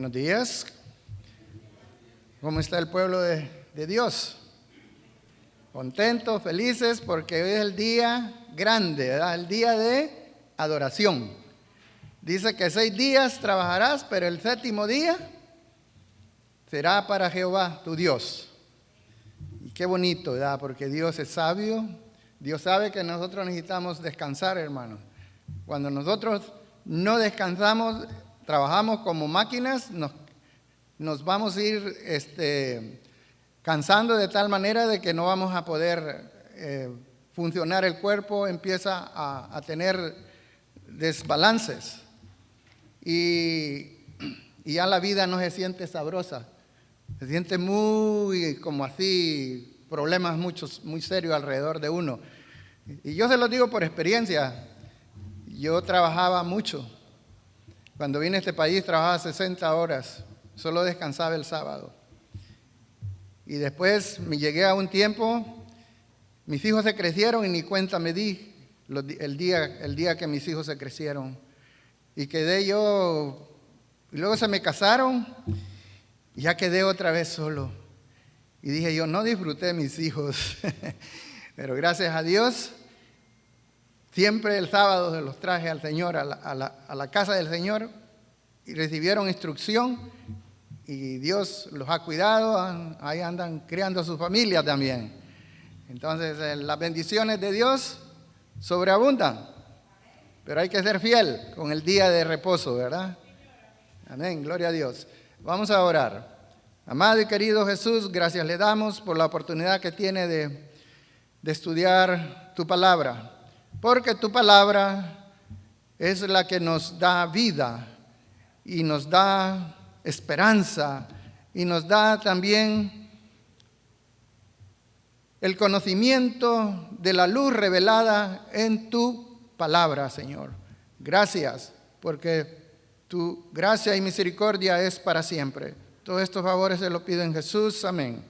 Buenos días. ¿Cómo está el pueblo de Dios? Contentos, felices, porque hoy es el día grande, ¿verdad? El día de adoración. Dice que 6 días trabajarás, pero el 7º día será para Jehová, tu Dios. Y qué bonito, ¿verdad? Porque Dios es sabio. Dios sabe que nosotros necesitamos descansar, hermanos. Cuando nosotros no descansamos, trabajamos como máquinas, nos vamos a ir cansando de tal manera de que no vamos a poder funcionar el cuerpo, empieza a tener desbalances y ya la vida no se siente sabrosa, se siente muy como así, problemas muy serios alrededor de uno. Y yo se lo digo por experiencia, yo trabajaba mucho. Cuando vine a este país trabajaba 60 horas, solo descansaba el sábado. Y después me llegué a un tiempo, mis hijos se crecieron y ni cuenta me di el día que mis hijos se crecieron. Y quedé yo, y luego se me casaron y ya quedé otra vez solo. Y dije yo, no disfruté mis hijos, pero gracias a Dios, siempre el sábado se los traje al Señor, a la casa del Señor, y recibieron instrucción, y Dios los ha cuidado, ahí andan criando a su familia también. Entonces, las bendiciones de Dios sobreabundan, pero hay que ser fiel con el día de reposo, ¿verdad? Amén, gloria a Dios. Vamos a orar. Amado y querido Jesús, gracias le damos por la oportunidad que tiene de estudiar tu palabra, porque tu palabra es la que nos da vida y nos da esperanza y nos da también el conocimiento de la luz revelada en tu palabra, Señor. Gracias, porque tu gracia y misericordia es para siempre. Todos estos favores se los pido en Jesús. Amén.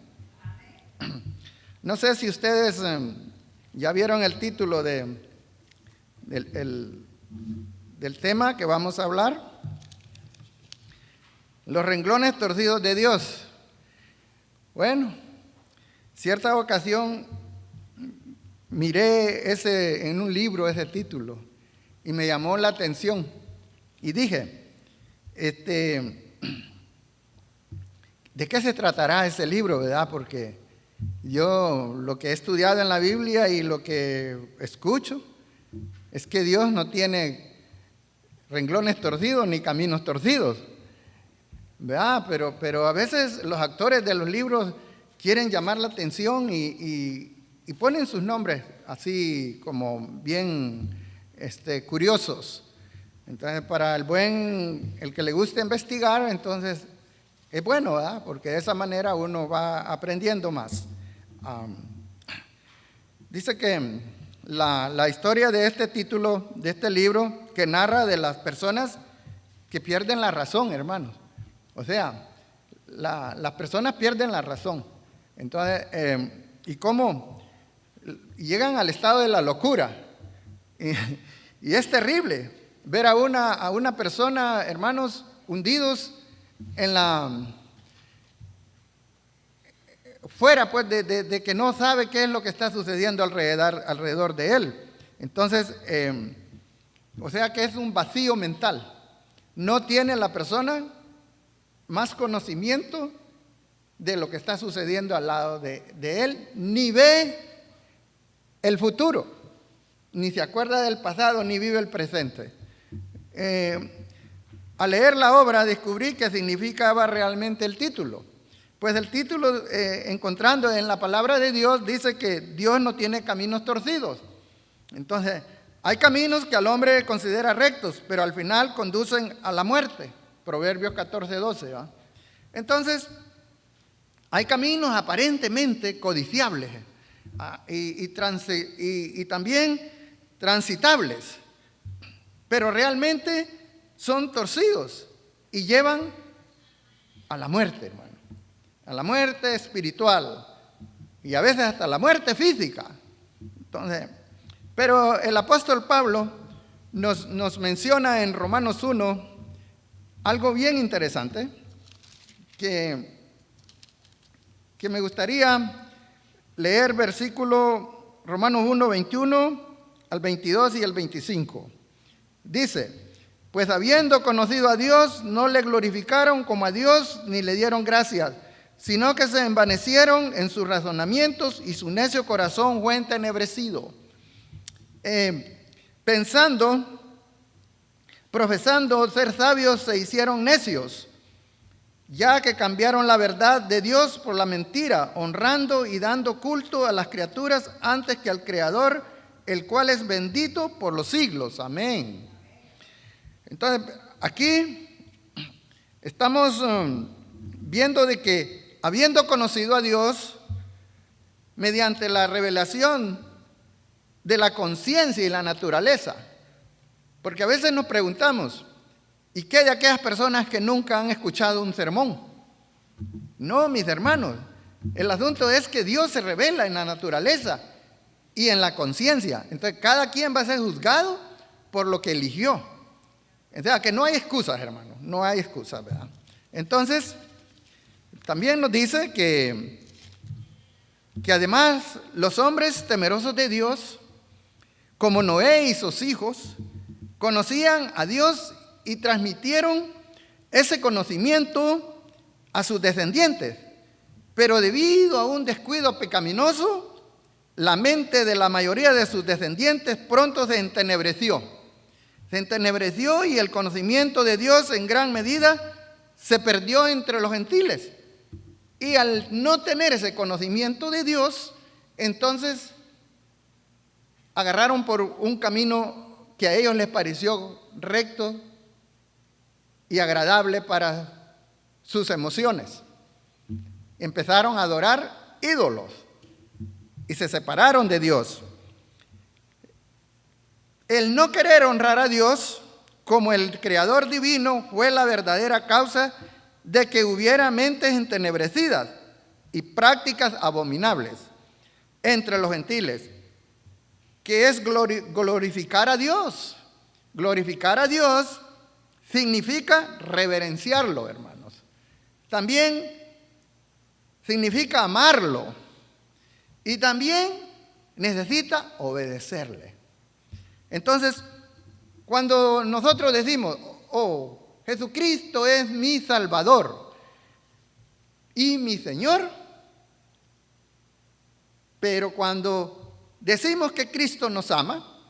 No sé si ustedes ya vieron el título del tema que vamos a hablar. Los renglones torcidos de Dios. Bueno, cierta ocasión miré en un libro ese título y me llamó la atención y dije, ¿de qué se tratará ese libro, verdad? Porque yo lo que he estudiado en la Biblia y lo que escucho es que Dios no tiene renglones torcidos ni caminos torcidos, ¿verdad? Pero a veces los actores de los libros quieren llamar la atención y ponen sus nombres así como bien curiosos. Entonces, para el que le guste investigar, entonces es bueno, ¿verdad? Porque de esa manera uno va aprendiendo más. Dice que la historia de este título, de este libro, que narra de las personas que pierden la razón, hermanos. O sea, las personas pierden la razón. Entonces, ¿y cómo? Llegan al estado de la locura. Y es terrible ver a una persona, hermanos, hundidos fuera pues de que no sabe qué es lo que está sucediendo alrededor de él. Entonces, o sea que es un vacío mental. No tiene la persona más conocimiento de lo que está sucediendo al lado de él, ni ve el futuro, ni se acuerda del pasado, ni vive el presente. Al leer la obra descubrí qué significaba realmente el título. Pues el título, encontrando en la palabra de Dios, dice que Dios no tiene caminos torcidos. Entonces, hay caminos que al hombre considera rectos, pero al final conducen a la muerte. Proverbios 14:12, ¿va? Entonces, hay caminos aparentemente codiciables y también transitables, pero realmente son torcidos y llevan a la muerte, hermano, a la muerte espiritual y a veces hasta la muerte física. Entonces, pero el apóstol Pablo nos menciona en Romanos 1 algo bien interesante. que me gustaría leer versículo Romanos 1, 21 al 22 y el 25. Dice: pues habiendo conocido a Dios, no le glorificaron como a Dios, ni le dieron gracias, sino que se envanecieron en sus razonamientos y su necio corazón fue entenebrecido. Profesando ser sabios, se hicieron necios, ya que cambiaron la verdad de Dios por la mentira, honrando y dando culto a las criaturas antes que al Creador, el cual es bendito por los siglos. Amén. Entonces, aquí estamos viendo de que, habiendo conocido a Dios, mediante la revelación de la conciencia y la naturaleza, porque a veces nos preguntamos, ¿y qué de aquellas personas que nunca han escuchado un sermón? No, mis hermanos, el asunto es que Dios se revela en la naturaleza y en la conciencia. Entonces, cada quien va a ser juzgado por lo que eligió. O sea, que no hay excusas, hermanos, no hay excusas, ¿verdad? Entonces, también nos dice que además los hombres temerosos de Dios, como Noé y sus hijos, conocían a Dios y transmitieron ese conocimiento a sus descendientes. Pero debido a un descuido pecaminoso, la mente de la mayoría de sus descendientes pronto se entenebreció. Se entenebreció y el conocimiento de Dios en gran medida se perdió entre los gentiles. Y al no tener ese conocimiento de Dios, entonces agarraron por un camino que a ellos les pareció recto y agradable para sus emociones. Empezaron a adorar ídolos y se separaron de Dios. El no querer honrar a Dios como el Creador divino fue la verdadera causa de que hubiera mentes entenebrecidas y prácticas abominables entre los gentiles, que es glorificar a Dios. Glorificar a Dios significa reverenciarlo, hermanos. También significa amarlo y también necesita obedecerle. Entonces, cuando nosotros decimos, oh, Jesucristo es mi Salvador y mi Señor, pero cuando decimos que Cristo nos ama,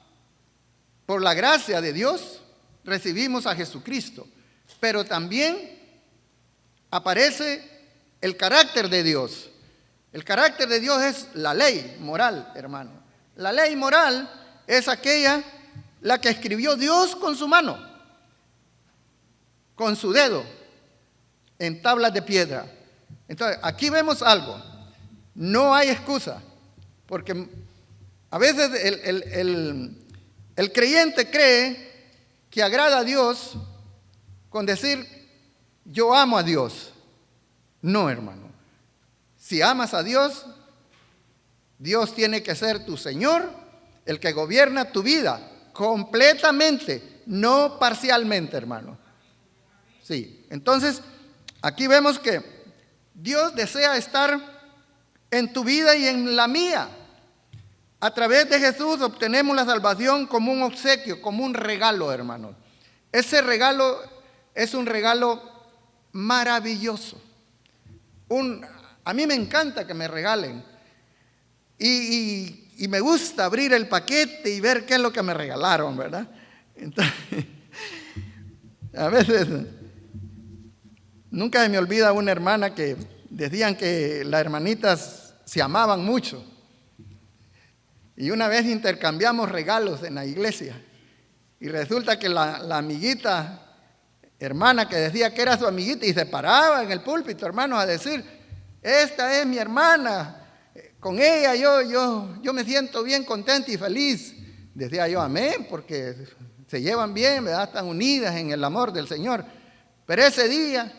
por la gracia de Dios recibimos a Jesucristo, pero también aparece el carácter de Dios. El carácter de Dios es la ley moral, hermano. La ley moral es aquella, la que escribió Dios con su mano, con su dedo, en tablas de piedra. Entonces, aquí vemos algo. No hay excusa, porque a veces el creyente cree que agrada a Dios con decir, yo amo a Dios. No, hermano. Si amas a Dios, Dios tiene que ser tu Señor, el que gobierna tu vida completamente, no parcialmente, hermano. Sí, entonces aquí vemos que Dios desea estar en tu vida y en la mía. A través de Jesús obtenemos la salvación como un obsequio, como un regalo, hermanos. Ese regalo es un regalo maravilloso. A mí me encanta que me regalen. Y me gusta abrir el paquete y ver qué es lo que me regalaron, ¿verdad? Entonces, a veces, nunca se me olvida una hermana que decían que las hermanitas se amaban mucho. Y una vez intercambiamos regalos en la iglesia. Y resulta que la amiguita, hermana que decía que era su amiguita, y se paraba en el púlpito, hermanos, a decir, esta es mi hermana, con ella yo me siento bien contenta y feliz. Decía yo, amén, porque se llevan bien, ¿verdad? Están unidas en el amor del Señor. Pero ese día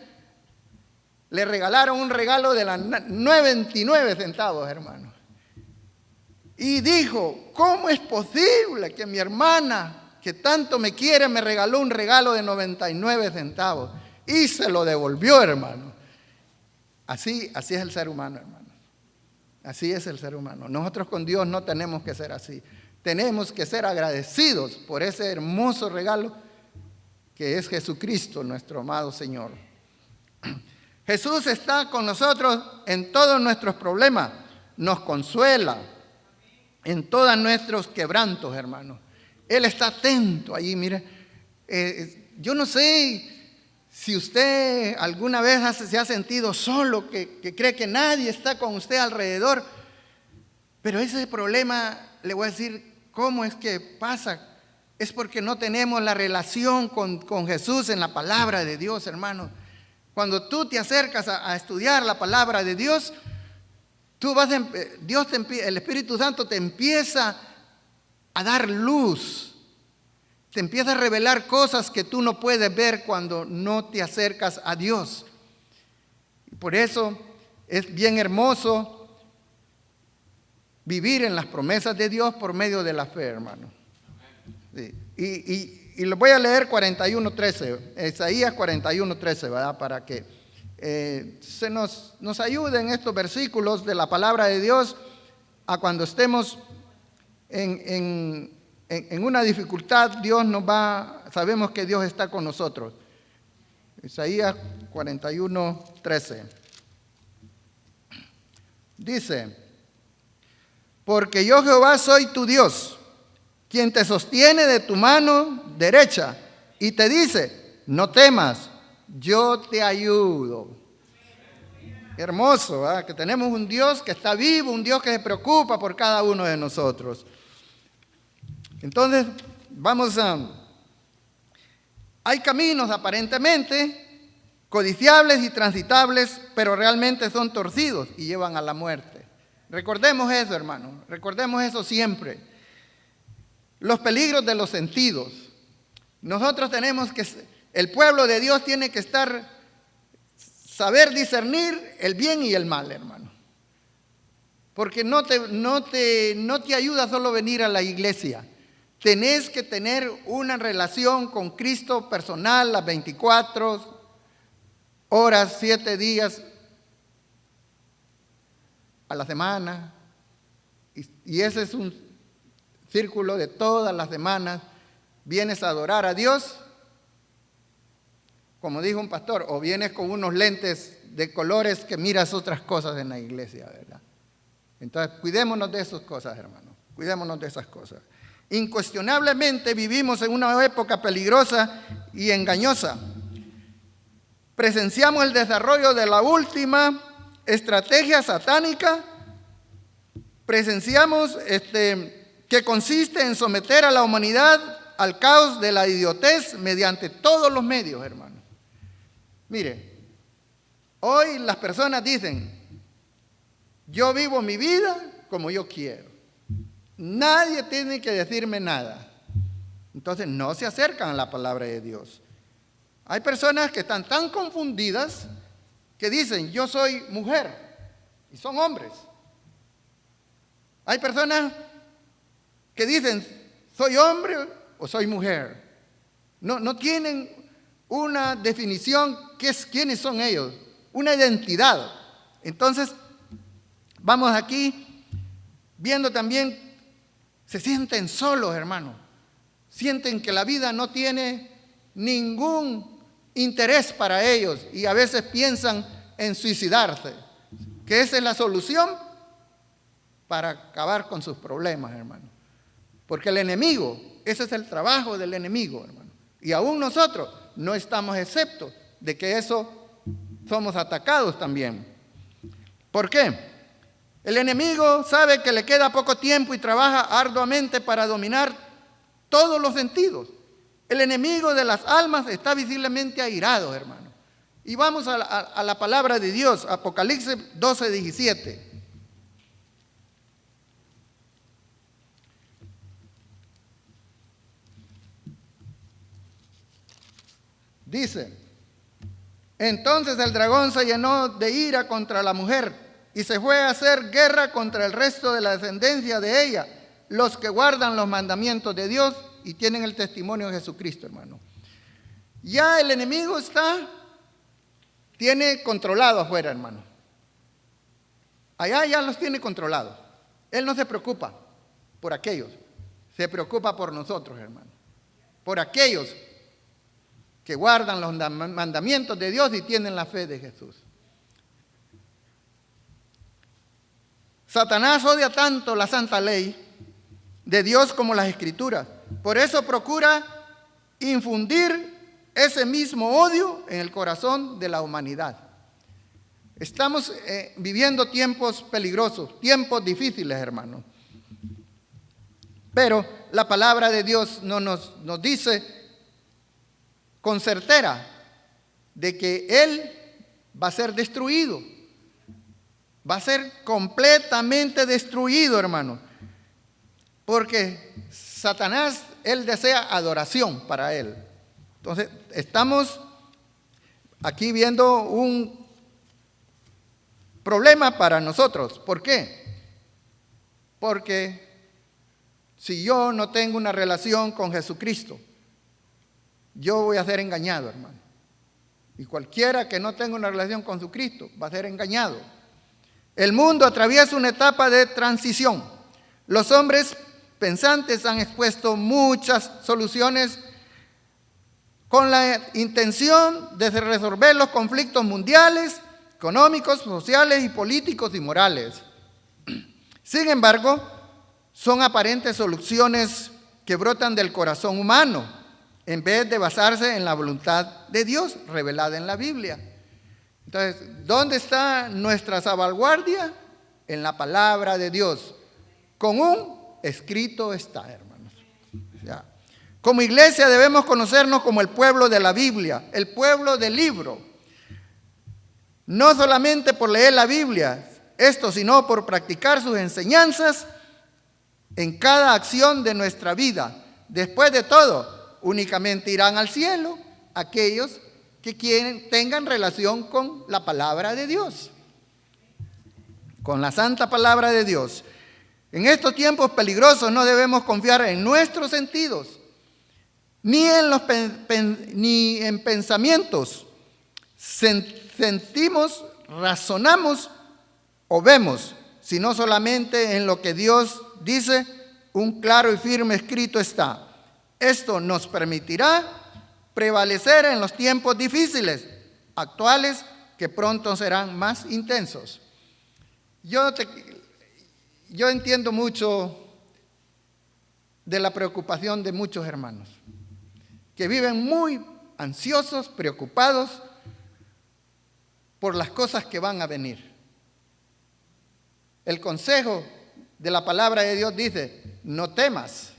le regalaron un regalo de 99 centavos, hermano. Y dijo, ¿cómo es posible que mi hermana, que tanto me quiere, me regaló un regalo de 99 centavos? Y se lo devolvió, hermano. Así es el ser humano, hermano. Así es el ser humano. Nosotros con Dios no tenemos que ser así. Tenemos que ser agradecidos por ese hermoso regalo que es Jesucristo, nuestro amado Señor. Jesús está con nosotros en todos nuestros problemas. Nos consuela en todos nuestros quebrantos, hermanos. Él está atento allí, mire. Yo no sé si usted alguna vez se ha sentido solo, que cree que nadie está con usted alrededor, pero ese problema, le voy a decir cómo es que pasa. Es porque no tenemos la relación con Jesús en la palabra de Dios, hermano. Cuando tú te acercas a estudiar la palabra de Dios, el Espíritu Santo te empieza a dar luz. Te empieza a revelar cosas que tú no puedes ver cuando no te acercas a Dios. Y por eso es bien hermoso vivir en las promesas de Dios por medio de la fe, hermano. Sí. Y les voy a leer 41:13, Isaías 41:13, ¿verdad? Para que se nos ayuden estos versículos de la palabra de Dios a cuando estemos en una dificultad. Sabemos que Dios está con nosotros. Isaías 41:13 dice: porque yo Jehová soy tu Dios, quien te sostiene de tu mano derecha y te dice: no temas, yo te ayudo. Hermoso, ¿verdad? Que tenemos un Dios que está vivo, un Dios que se preocupa por cada uno de nosotros. Entonces, hay caminos aparentemente codiciables y transitables, pero realmente son torcidos y llevan a la muerte. Recordemos eso, hermano, recordemos eso siempre. Los peligros de los sentidos. Nosotros el pueblo de Dios tiene que saber discernir el bien y el mal, hermano. Porque no te ayuda solo venir a la iglesia. Tenés que tener una relación con Cristo personal las 24 horas, 7 días a la semana. Y ese es un círculo de todas las semanas. Vienes a adorar a Dios, como dijo un pastor, o vienes con unos lentes de colores que miras otras cosas en la iglesia, ¿verdad? Entonces, cuidémonos de esas cosas, hermanos. Cuidémonos de esas cosas. Incuestionablemente vivimos en una época peligrosa y engañosa. Presenciamos el desarrollo de la última estrategia satánica. Presenciamos que consiste en someter a la humanidad al caos de la idiotez mediante todos los medios, hermano. Mire, hoy las personas dicen: yo vivo mi vida como yo quiero. Nadie tiene que decirme nada. Entonces no se acercan a la palabra de Dios. Hay personas que están tan confundidas que dicen: yo soy mujer, y son hombres. Hay personas que dicen: soy hombre o soy mujer. No tienen una definición quiénes son ellos, una identidad. Entonces, vamos aquí viendo también, se sienten solos, hermano. Sienten que la vida no tiene ningún interés para ellos y a veces piensan en suicidarse, que esa es la solución para acabar con sus problemas, hermano. Porque el enemigo, ese es el trabajo del enemigo, hermano. Y aún nosotros no estamos exceptos de que eso somos atacados también. ¿Por qué? El enemigo sabe que le queda poco tiempo y trabaja arduamente para dominar todos los sentidos. El enemigo de las almas está visiblemente airado, hermano. Y vamos a la palabra de Dios, Apocalipsis 12:17. Dice: entonces el dragón se llenó de ira contra la mujer y se fue a hacer guerra contra el resto de la descendencia de ella, los que guardan los mandamientos de Dios y tienen el testimonio de Jesucristo, hermano. Ya el enemigo tiene controlado afuera, hermano. Allá ya los tiene controlados. Él no se preocupa por aquellos, se preocupa por nosotros, hermanos. Por aquellos que guardan los mandamientos de Dios y tienen la fe de Jesús. Satanás odia tanto la santa ley de Dios como las Escrituras. Por eso procura infundir ese mismo odio en el corazón de la humanidad. Estamos viviendo tiempos peligrosos, tiempos difíciles, hermanos. Pero la palabra de Dios nos dice con certera de que Él va a ser destruido. Va a ser completamente destruido, hermano. Porque Satanás, él desea adoración para él. Entonces, estamos aquí viendo un problema para nosotros. ¿Por qué? Porque si yo no tengo una relación con Jesucristo, yo voy a ser engañado, hermano. Y cualquiera que no tenga una relación con Jesucristo va a ser engañado. El mundo atraviesa una etapa de transición. Los hombres pensantes han expuesto muchas soluciones con la intención de resolver los conflictos mundiales, económicos, sociales y políticos y morales. Sin embargo, son aparentes soluciones que brotan del corazón humano, en vez de basarse en la voluntad de Dios revelada en la Biblia. Entonces, ¿dónde está nuestra salvaguardia? En la palabra de Dios. Con un escrito está, hermanos. Ya. Como iglesia debemos conocernos como el pueblo de la Biblia, el pueblo del libro. No solamente por leer la Biblia, sino por practicar sus enseñanzas en cada acción de nuestra vida. Después de todo, únicamente irán al cielo aquellos que tengan relación con la palabra de Dios, con la santa palabra de Dios. En estos tiempos peligrosos no debemos confiar en nuestros sentidos, ni en pensamientos. Sentimos, razonamos o vemos, sino solamente en lo que Dios dice, un claro y firme escrito está. Esto nos permitirá prevalecer en los tiempos difíciles, actuales, que pronto serán más intensos. Yo entiendo mucho de la preocupación de muchos hermanos, que viven muy ansiosos, preocupados por las cosas que van a venir. El consejo de la palabra de Dios dice: no temas,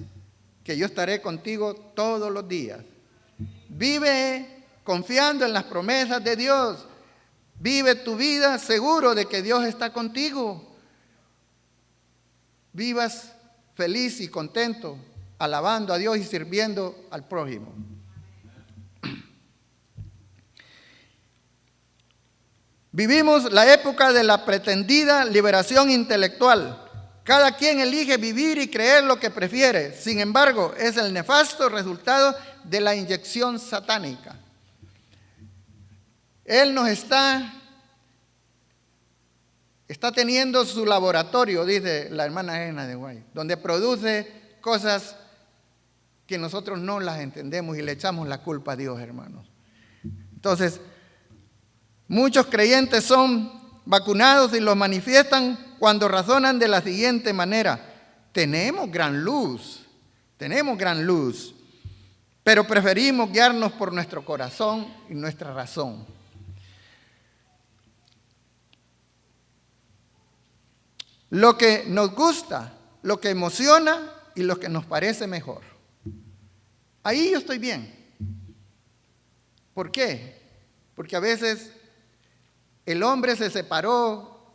que yo estaré contigo todos los días. Vive confiando en las promesas de Dios. Vive tu vida seguro de que Dios está contigo. Vivas feliz y contento, alabando a Dios y sirviendo al prójimo. Vivimos la época de la pretendida liberación intelectual. Cada quien elige vivir y creer lo que prefiere. Sin embargo, es el nefasto resultado de la inyección satánica. Él nos está teniendo su laboratorio, dice la hermana Elena de Guay, donde produce cosas que nosotros no las entendemos y le echamos la culpa a Dios, hermanos. Entonces, muchos creyentes son vacunados y lo manifiestan cuando razonan de la siguiente manera: tenemos gran luz, pero preferimos guiarnos por nuestro corazón y nuestra razón. Lo que nos gusta, lo que emociona y lo que nos parece mejor. Ahí yo estoy bien. ¿Por qué? Porque a veces el hombre se separó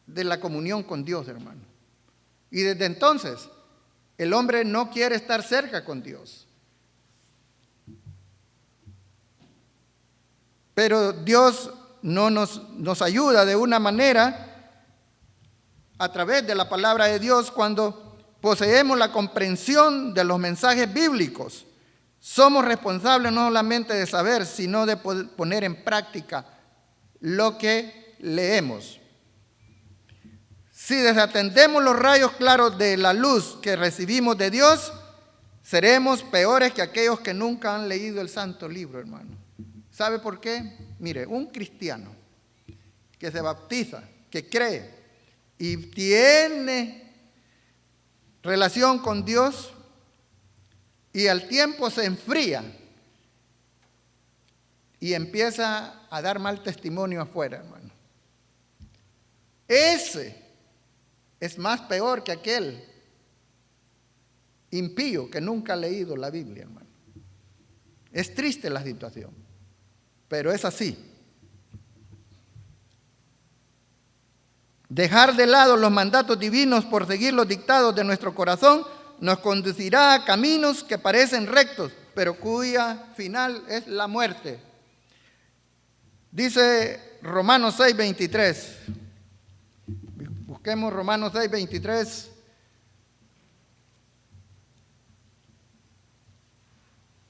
de la comunión con Dios, hermano. Y desde entonces, el hombre no quiere estar cerca con Dios. Pero Dios no nos ayuda de una manera a través de la palabra de Dios cuando poseemos la comprensión de los mensajes bíblicos. Somos responsables no solamente de saber, sino de poner en práctica lo que leemos. Si desatendemos los rayos claros de la luz que recibimos de Dios, seremos peores que aquellos que nunca han leído el santo libro, hermano. ¿Sabe por qué? Mire, un cristiano que se bautiza, que cree y tiene relación con Dios y al tiempo se enfría y empieza a dar mal testimonio afuera, hermano. Ese es más peor que aquel impío que nunca ha leído la Biblia, hermano. Es triste la situación, pero es así. Dejar de lado los mandatos divinos por seguir los dictados de nuestro corazón nos conducirá a caminos que parecen rectos, pero cuya final es la muerte. Dice Romanos 6:23. Busquemos Romanos 6:23.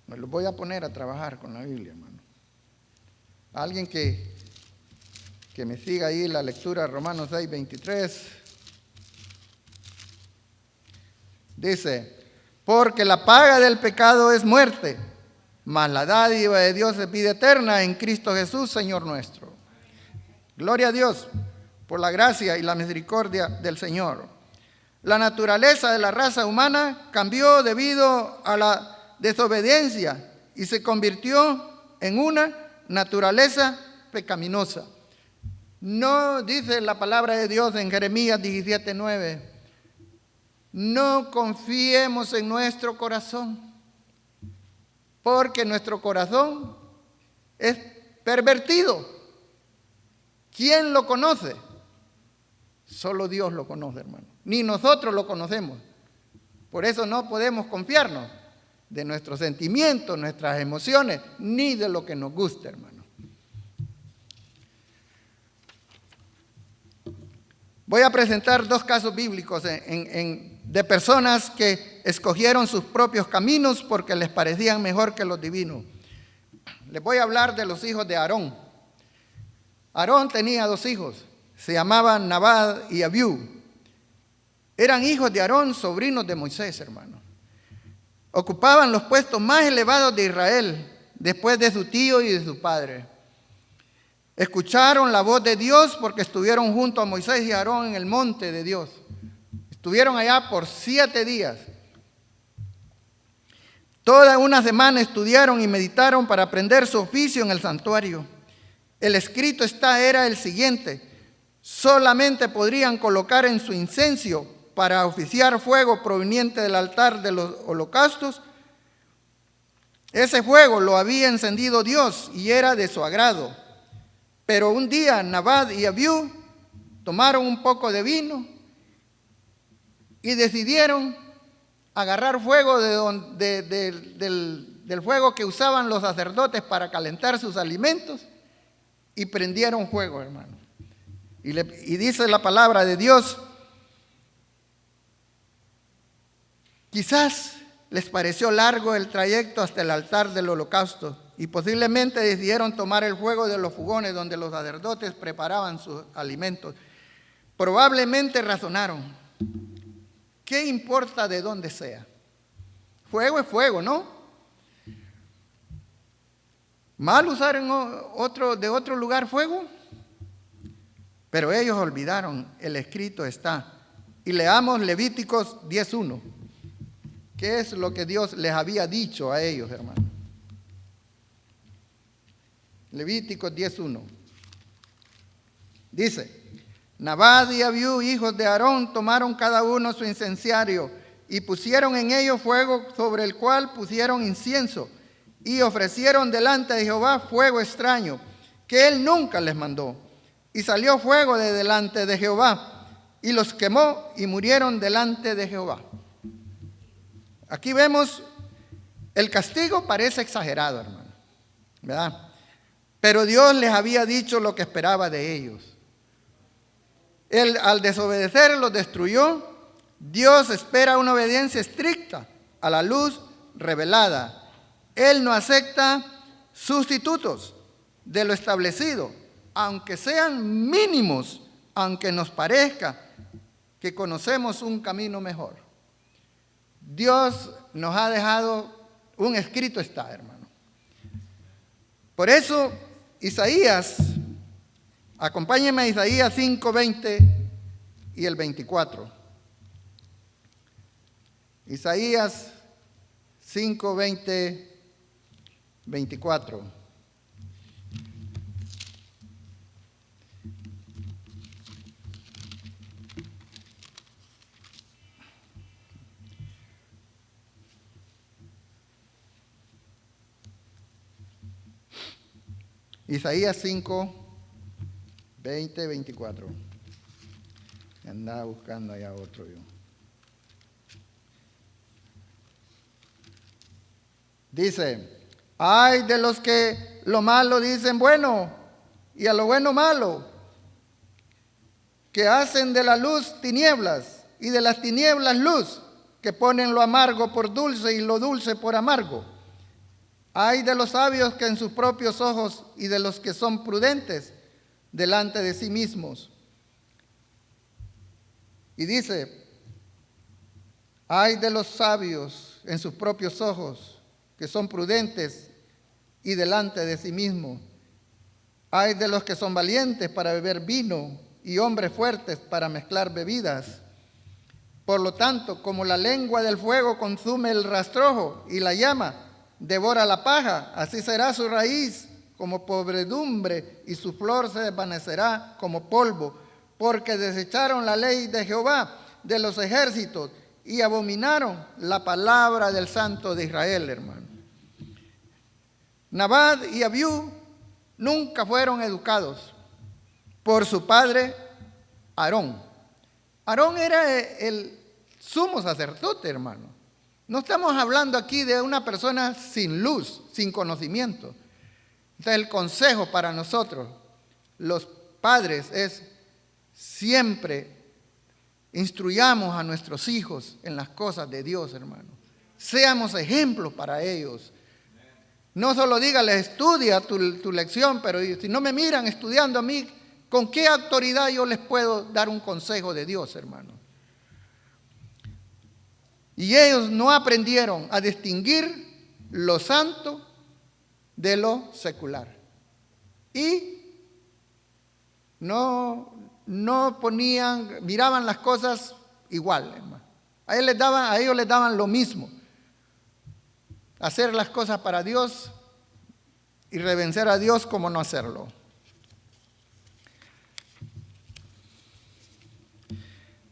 Me lo voy a poner a trabajar con la Biblia, hermano. Alguien que me siga ahí la lectura de Romanos 6:23. Dice, porque la paga del pecado es muerte, mas la dádiva de Dios es vida eterna en Cristo Jesús, Señor nuestro. Gloria a Dios por la gracia y la misericordia del Señor. La naturaleza de la raza humana cambió debido a la desobediencia y se convirtió en una naturaleza pecaminosa. No dice la palabra de Dios en Jeremías 17:9, no confiemos en nuestro corazón, porque nuestro corazón es pervertido. ¿Quién lo conoce? Solo Dios lo conoce, hermano. Ni nosotros lo conocemos. Por eso no podemos confiarnos de nuestros sentimientos, nuestras emociones, ni de lo que nos gusta, hermano. Voy a presentar dos casos bíblicos de personas que escogieron sus propios caminos porque les parecían mejor que los divinos. Les voy a hablar de los hijos de Aarón. Aarón tenía dos hijos, se llamaban Nadab y Abiú. Eran hijos de Aarón, sobrinos de Moisés, hermano. Ocupaban los puestos más elevados de Israel, después de su tío y de su padre. Escucharon la voz de Dios porque estuvieron junto a Moisés y Aarón en el monte de Dios. Estuvieron allá por 7 días. Toda una semana estudiaron y meditaron para aprender su oficio en el santuario. El escrito era el siguiente: solamente podrían colocar en su incenso para oficiar fuego proveniente del altar de los holocaustos. Ese fuego lo había encendido Dios y era de su agrado. Pero un día Nadab y Abiú tomaron un poco de vino y decidieron agarrar fuego del fuego que usaban los sacerdotes para calentar sus alimentos y prendieron fuego, hermano. Y dice la palabra de Dios, quizás les pareció largo el trayecto hasta el altar del holocausto y posiblemente decidieron tomar el fuego de los fogones donde los sacerdotes preparaban sus alimentos. Probablemente razonaron, ¿qué importa de dónde sea? Fuego es fuego, ¿no? ¿Mal usar de otro lugar fuego? Pero ellos olvidaron, el escrito está. Y leamos Levíticos 10:1. ¿Qué es lo que Dios les había dicho a ellos, hermano? Levíticos 10:1. Dice, Nadab y Abiú, hijos de Aarón, tomaron cada uno su incensario y pusieron en ello fuego sobre el cual pusieron incienso y ofrecieron delante de Jehová fuego extraño que él nunca les mandó. Y salió fuego de delante de Jehová y los quemó y murieron delante de Jehová. Aquí vemos, el castigo parece exagerado, hermano, ¿verdad? Pero Dios les había dicho lo que esperaba de ellos. Él, al desobedecer, los destruyó. Dios espera una obediencia estricta a la luz revelada. Él no acepta sustitutos de lo establecido, aunque sean mínimos, aunque nos parezca que conocemos un camino mejor. Dios nos ha dejado un escrito está, hermano. Por eso, Isaías, acompáñenme a Isaías 5:20 y el 24. Isaías 5:20, 24. Isaías 5:20, 24. Andaba buscando allá otro yo. Dice, ay de los que lo malo dicen bueno y a lo bueno malo, que hacen de la luz tinieblas y de las tinieblas luz, que ponen lo amargo por dulce y lo dulce por amargo. Ay de los sabios que en sus propios ojos y de los que son prudentes delante de sí mismos. Y dice, ay de los sabios en sus propios ojos que son prudentes y delante de sí mismos. Ay de los que son valientes para beber vino y hombres fuertes para mezclar bebidas. Por lo tanto, como la lengua del fuego consume el rastrojo y la llama devora la paja, así será su raíz como podredumbre y su flor se desvanecerá como polvo, porque desecharon la ley de Jehová de los ejércitos y abominaron la palabra del Santo de Israel, hermano. Nabad y Abiú nunca fueron educados por su padre Aarón. Aarón era el sumo sacerdote, hermano. No estamos hablando aquí de una persona sin luz, sin conocimiento. Entonces el consejo para nosotros, los padres, es siempre instruyamos a nuestros hijos en las cosas de Dios, hermano. Seamos ejemplos para ellos. No solo dígales, estudia tu lección, pero si no me miran estudiando a mí, ¿con qué autoridad yo les puedo dar un consejo de Dios, hermano? Y ellos no aprendieron a distinguir lo santo de lo secular. Y no miraban las cosas igual, hermano. A ellos les daban lo mismo. Hacer las cosas para Dios y reverenciar a Dios como no hacerlo.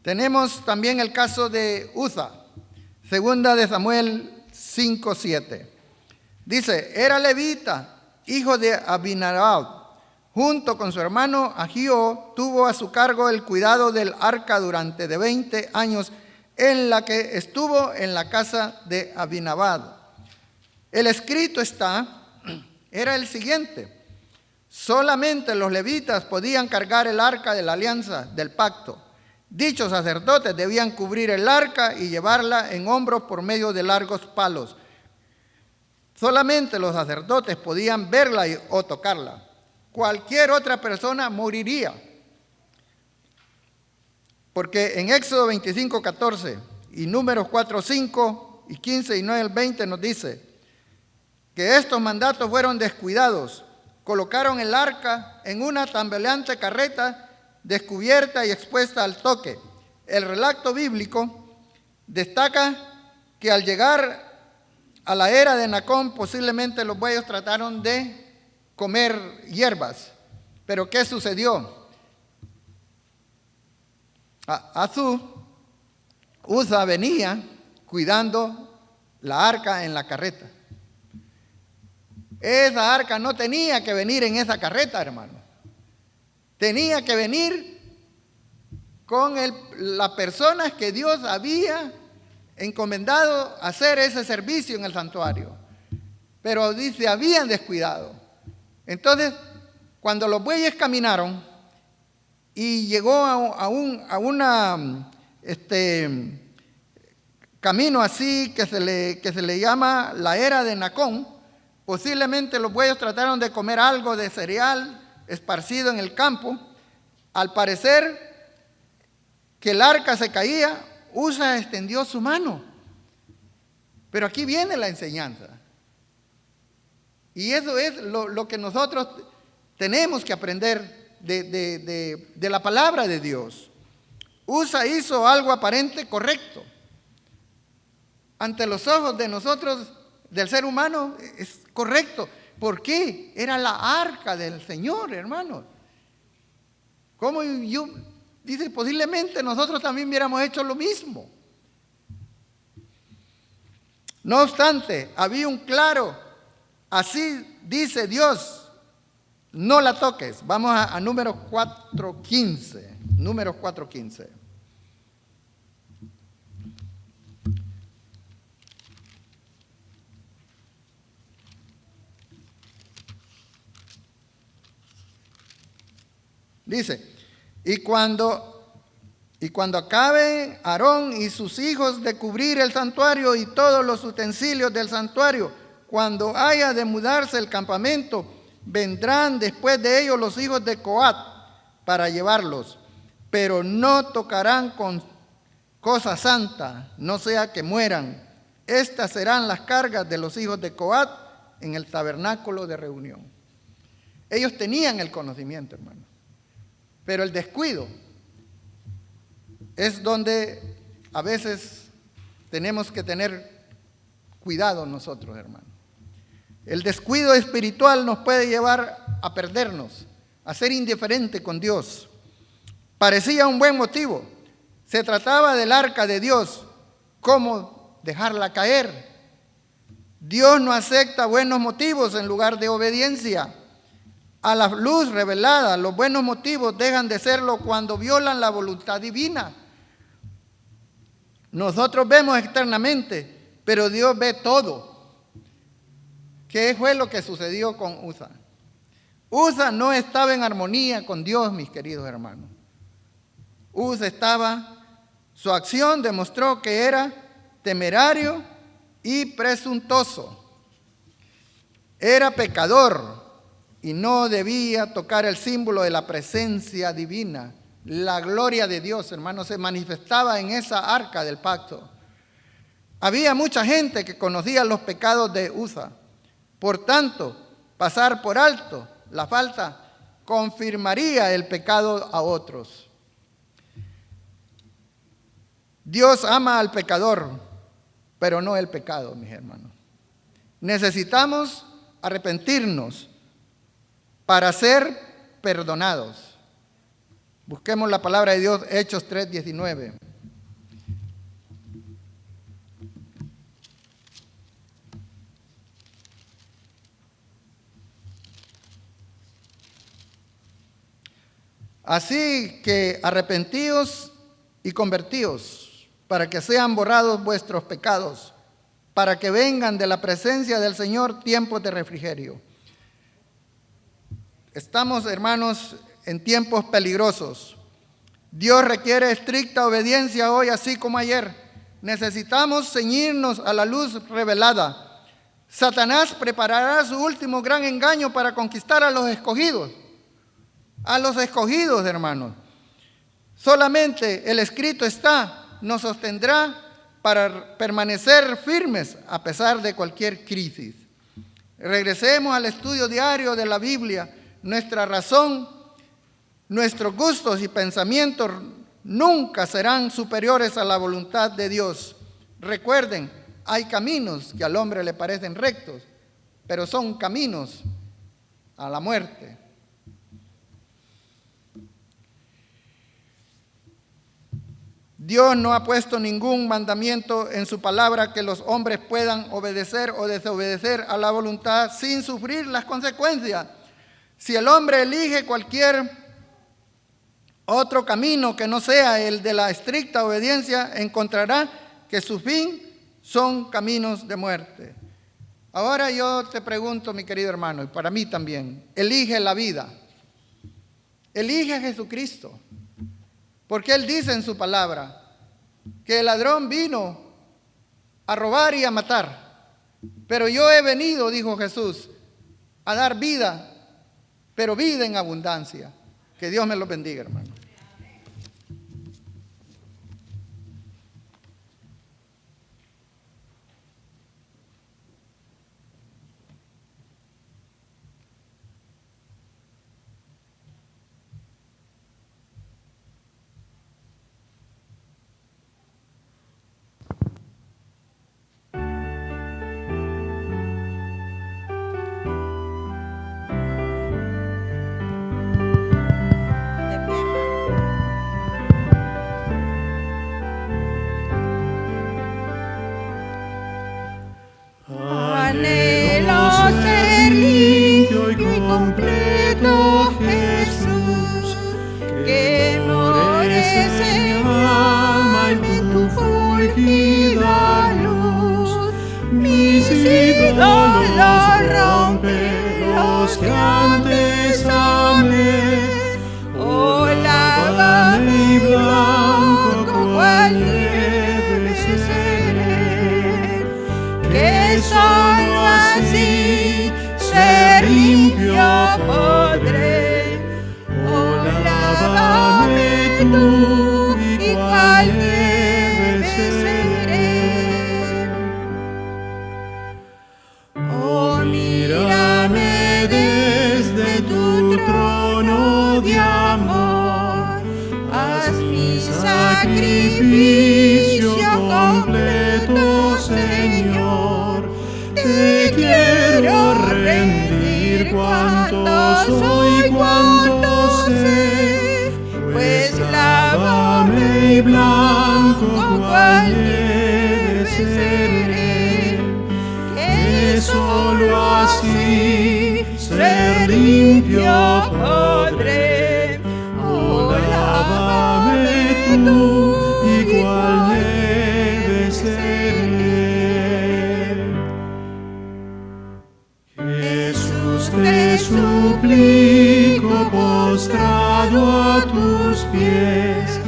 Tenemos también el caso de Uza, segunda de Samuel 5:7. Dice, era levita, hijo de Abinadab. Junto con su hermano Ahío, tuvo a su cargo el cuidado del arca durante 20 años, en la que estuvo en la casa de Abinadab. El escrito era el siguiente: solamente los levitas podían cargar el arca de la alianza del pacto. Dichos sacerdotes debían cubrir el arca y llevarla en hombros por medio de largos palos. Solamente los sacerdotes podían verla o tocarla. Cualquier otra persona moriría. Porque en Éxodo 25:14 y Números 4:5 y 15 y 9 al 20 nos dice que estos mandatos fueron descuidados. Colocaron el arca en una tambaleante carreta descubierta y expuesta al toque. El relato bíblico destaca que al llegar a la era de Nacón, posiblemente los bueyes trataron de comer hierbas. Pero ¿qué sucedió? Uza venía cuidando la arca en la carreta. Esa arca no tenía que venir en esa carreta, hermano. Tenía que venir con las personas que Dios había encomendado hacer ese servicio en el santuario. Pero dice, habían descuidado. Entonces, cuando los bueyes caminaron y llegó a un camino así que se le llama la era de Nacón, posiblemente los bueyes trataron de comer algo de cereal esparcido en el campo. Al parecer, que el arca se caía, Usa extendió su mano. Pero aquí viene la enseñanza. Y eso es lo que nosotros tenemos que aprender de la palabra de Dios. Usa hizo algo aparente correcto. Ante los ojos de nosotros, del ser humano, es correcto. ¿Por qué? Era la arca del Señor, hermanos. ¿Cómo yo? Dice, posiblemente nosotros también hubiéramos hecho lo mismo. No obstante, había un claro, así dice Dios, no la toques. Vamos a Números 4:15. Números 4:15. Dice, y cuando acabe Aarón y sus hijos de cubrir el santuario y todos los utensilios del santuario, cuando haya de mudarse el campamento, vendrán después de ellos los hijos de Coat para llevarlos, pero no tocarán con cosa santa, no sea que mueran. Estas serán las cargas de los hijos de Coat en el tabernáculo de reunión. Ellos tenían el conocimiento, hermano, pero el descuido es donde a veces tenemos que tener cuidado nosotros, hermano. El descuido espiritual nos puede llevar a perdernos, a ser indiferente con Dios. Parecía un buen motivo. Se trataba del arca de Dios. ¿Cómo dejarla caer? Dios no acepta buenos motivos en lugar de obediencia. A la luz revelada, los buenos motivos dejan de serlo cuando violan la voluntad divina. Nosotros vemos externamente, pero Dios ve todo. ¿Qué fue lo que sucedió con Usa? Usa no estaba en armonía con Dios, mis queridos hermanos. Su acción demostró que era temerario y presuntuoso. Era pecador y no debía tocar el símbolo de la presencia divina. La gloria de Dios, hermanos, se manifestaba en esa arca del pacto. Había mucha gente que conocía los pecados de Usa. Por tanto, pasar por alto la falta confirmaría el pecado a otros. Dios ama al pecador, pero no el pecado, mis hermanos. Necesitamos arrepentirnos para ser perdonados. Busquemos la palabra de Dios, Hechos 3:19. Así que arrepentíos y convertíos, para que sean borrados vuestros pecados, para que vengan de la presencia del Señor tiempos de refrigerio. Estamos, hermanos, en tiempos peligrosos. Dios requiere estricta obediencia hoy, así como ayer. Necesitamos ceñirnos a la luz revelada. Satanás preparará su último gran engaño para conquistar a los escogidos. A los escogidos, hermanos. Solamente el escrito nos sostendrá para permanecer firmes a pesar de cualquier crisis. Regresemos al estudio diario de la Biblia. Nuestra razón, nuestros gustos y pensamientos nunca serán superiores a la voluntad de Dios. Recuerden, hay caminos que al hombre le parecen rectos, pero son caminos a la muerte. Dios no ha puesto ningún mandamiento en su palabra que los hombres puedan obedecer o desobedecer a la voluntad sin sufrir las consecuencias. Si el hombre elige cualquier otro camino que no sea el de la estricta obediencia, encontrará que su fin son caminos de muerte. Ahora yo te pregunto, mi querido hermano, y para mí también, elige la vida. Elige a Jesucristo. Porque Él dice en su palabra que el ladrón vino a robar y a matar. Pero yo he venido, dijo Jesús, a dar vida, pero vida en abundancia. Que Dios me lo bendiga, hermano. sacrificio completo, Señor. Te quiero rendir cuanto soy, cuanto sé, pues lávame y blanco cual nieve seré, que solo así ser limpio podré. Oh, lávame tú y cual nieve seré. Jesús, te suplico postrado a tus pies,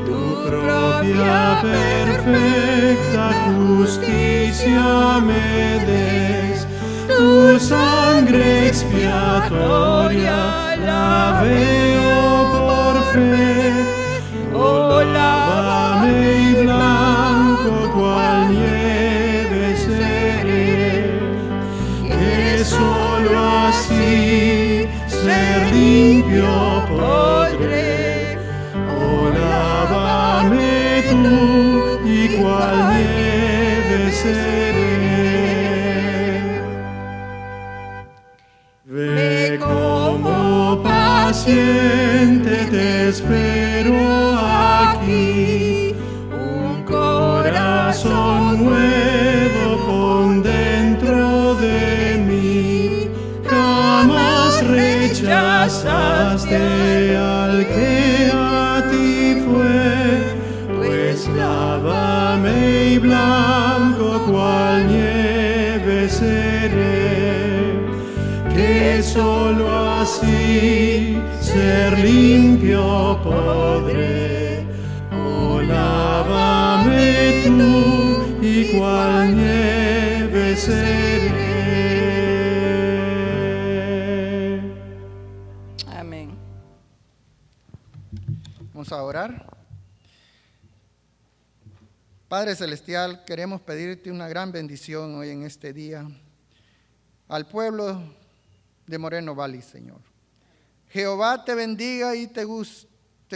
tu propia perfecta justicia me des, tu sangre expiatoria la veo por fe. Oh, lávame y blanco cual nieve seré, que solo así ser limpio podré. Oh, lávame tú y cual nieve seré. Ve como paciente te espero aquí, un corazón nuevo pon dentro de mí. Jamás rechazaste al que a ti fue, pues lávame y blanco cual nieve seré, que solo así ser limpio podré. Oh, lávame tú y cual nieve seré. Amén. Vamos a orar. Padre Celestial, queremos pedirte una gran bendición hoy en este día al pueblo de Moreno Valley, Señor. Jehová te bendiga y te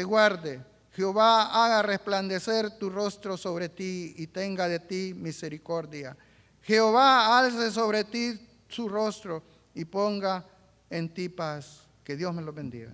guarde. Jehová haga resplandecer tu rostro sobre ti y tenga de ti misericordia. Jehová alce sobre ti su rostro y ponga en ti paz. Que Dios me lo bendiga.